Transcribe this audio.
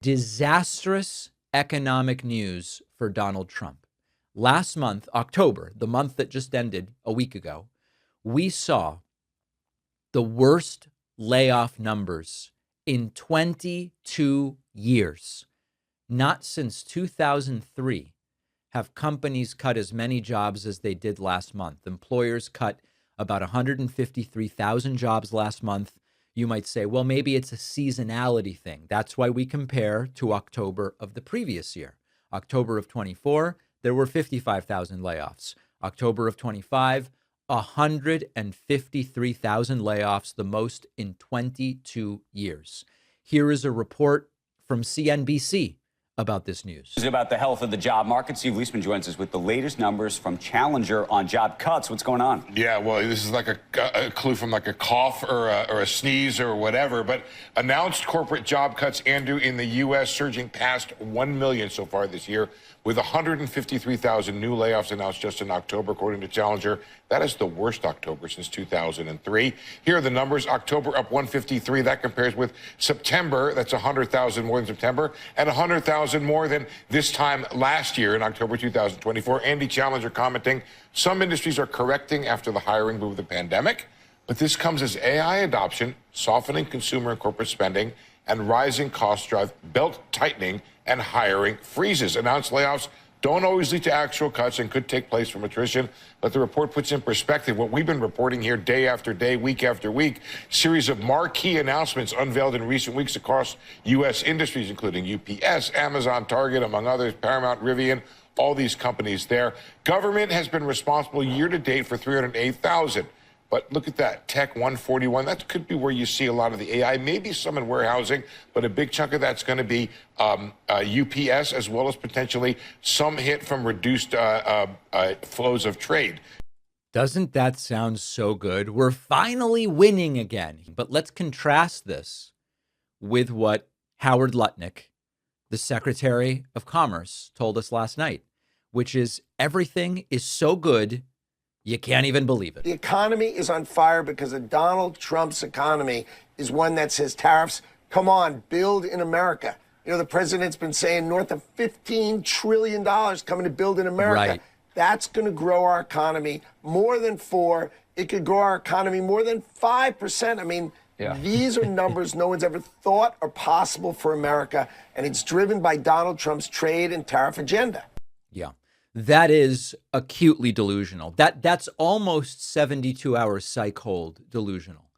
Disastrous economic news for Donald Trump. Last month, October, the month that just ended a week ago, we saw the worst layoff numbers in 22 years. Not since 2003 have companies cut as many jobs as they did last month. Employers cut about 153,000 jobs last month. You might say, well, maybe it's a seasonality thing. That's why we compare to October of the previous year. October of 24, there were 55,000 layoffs. October of 25, 153,000 layoffs, the most in 22 years. Here is a report from CNBC about this news. This is about the health of the job market. Steve Leisman joins us with the latest numbers from Challenger on job cuts. What's going on? Yeah, well, this is like a clue from like a cough or a sneeze or whatever. But announced corporate job cuts, Andrew, in the U.S. surging past 1 million so far this year, with 153,000 new layoffs announced just in October, according to Challenger. That is the worst October since 2003. Here are the numbers. October up 153. That compares with September. That's 100,000 more than September, and 100,000 more than this time last year in October 2024. Andy Challenger commenting, some industries are correcting after the hiring boom of the pandemic, but this comes as AI adoption, softening consumer and corporate spending, and rising costs drive belt tightening and hiring freezes. Announced layoffs don't always lead to actual cuts and could take place from attrition, but the report puts in perspective what we've been reporting here day after day, week after week. Series of marquee announcements unveiled in recent weeks across U.S. industries, including UPS, Amazon, Target, among others, Paramount, Rivian, all these companies there. Government has been responsible year to date for 308,000. But look at that, tech 141. That could be where you see a lot of the AI, maybe some in warehousing, but a big chunk of that's going to be UPS, as well as potentially some hit from reduced flows of trade. Doesn't that sound so good? We're finally winning again. But let's contrast this with what Howard Lutnick, the Secretary of Commerce, told us last night, which is everything is so good, you can't even believe it. The economy is on fire because of Donald Trump's economy is one that says tariffs, come on, build in America. You know, the president's been saying north of $15 trillion coming to build in America. Right. That's going to grow our economy more than 4%. It could grow our economy more than 5%. I mean, these are numbers no one's ever thought are possible for America, and it's driven by Donald Trump's trade and tariff agenda. Yeah. That is acutely delusional. That's almost 72 hours psych hold delusional.